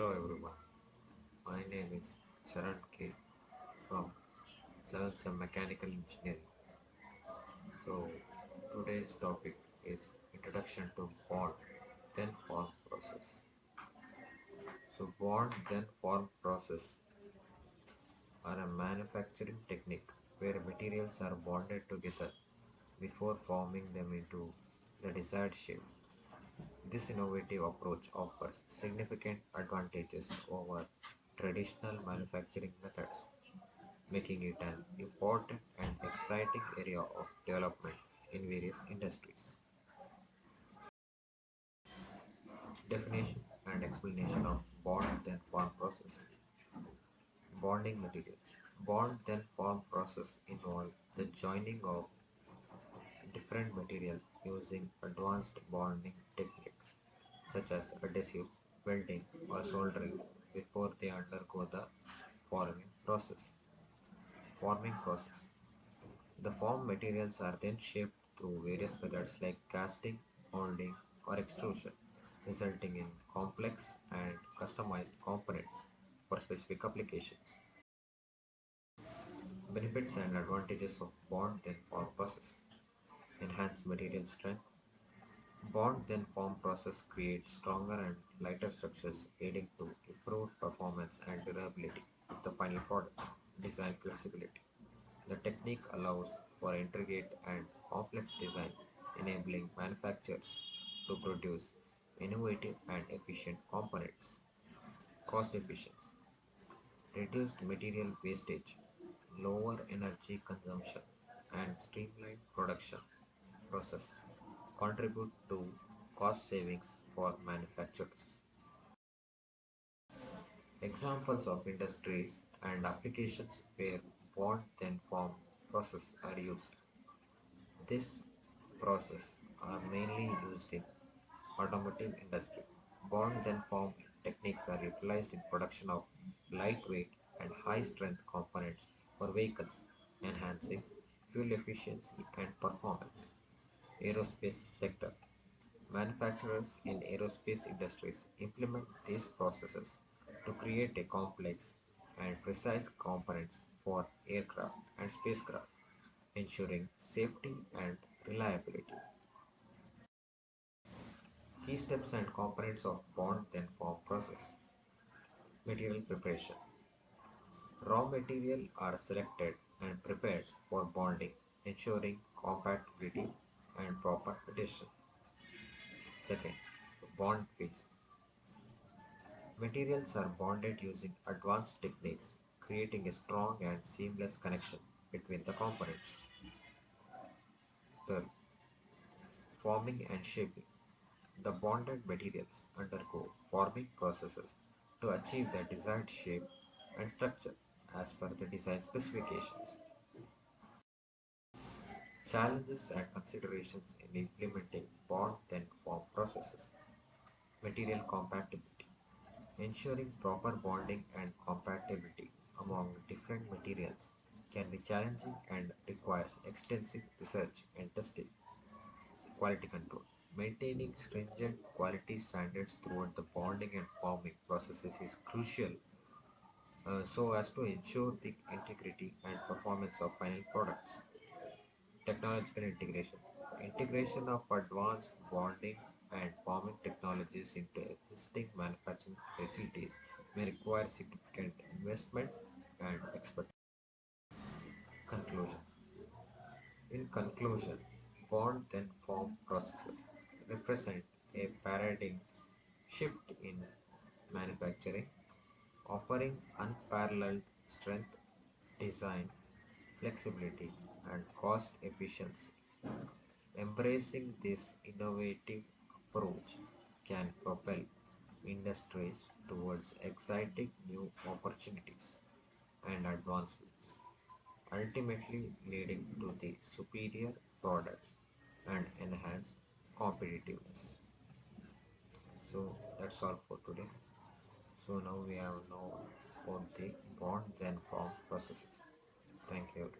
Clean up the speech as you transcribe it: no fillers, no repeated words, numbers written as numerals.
Hello everyone, my name is Charan K from 7th Sem Mechanical Engineering. So today's topic is Introduction to Bond Then Form Process. So bond then form process are a manufacturing technique where materials are bonded together before forming them into the desired shape. This innovative approach offers significant advantages over traditional manufacturing methods, making it an important and exciting area of development in various industries. Definition and explanation of bond then form process. Bonding materials. Bond then form process involve the joining of different materials using advanced bonding techniques such as adhesives, welding, or soldering before they undergo the forming process. Forming process. The formed materials are then shaped through various methods like casting, molding, or extrusion, resulting in complex and customized components for specific applications. Benefits and advantages of bond then form process. Enhanced material strength. Bond then form process creates stronger and lighter structures, aiding to improved performance and durability of the final products. Design flexibility. The technique allows for intricate and complex design, enabling manufacturers to produce innovative and efficient components. Cost efficiency, reduced material wastage, lower energy consumption, and streamlined production process contribute to cost savings for manufacturers. Examples of industries and applications where bond then form process are used. This process are mainly used in automotive industry. Bond then form techniques are utilized in production of lightweight and high strength components for vehicles, enhancing fuel efficiency and performance. Aerospace sector. Manufacturers in aerospace industries implement these processes to create a complex and precise components for aircraft and spacecraft, ensuring safety and reliability. Key steps and components of bond then form process. Material preparation. Raw material are selected and prepared for bonding, ensuring compatibility and proper adhesion. Second, bond phase. Materials are bonded using advanced techniques, creating a strong and seamless connection between the components. Third, forming and shaping. The bonded materials undergo forming processes to achieve their desired shape and structure as per the design specifications. Challenges and considerations in implementing bond then form processes. Material compatibility. Ensuring proper bonding and compatibility among different materials can be challenging and requires extensive research and testing. Quality control. Maintaining stringent quality standards throughout the bonding and forming processes is crucial so as to ensure the integrity and performance of final products. Technological integration. Integration of advanced bonding and forming technologies into existing manufacturing facilities may require significant investment and expertise. Conclusion. In conclusion, bond then form processes represent a paradigm shift in manufacturing, offering unparalleled strength, design, flexibility, and cost efficiency. Embracing this innovative approach can propel industries towards exciting new opportunities and advancements, ultimately leading to the superior products and enhanced competitiveness. So that's all for today. So now we have known about the bond then form processes. Thank you.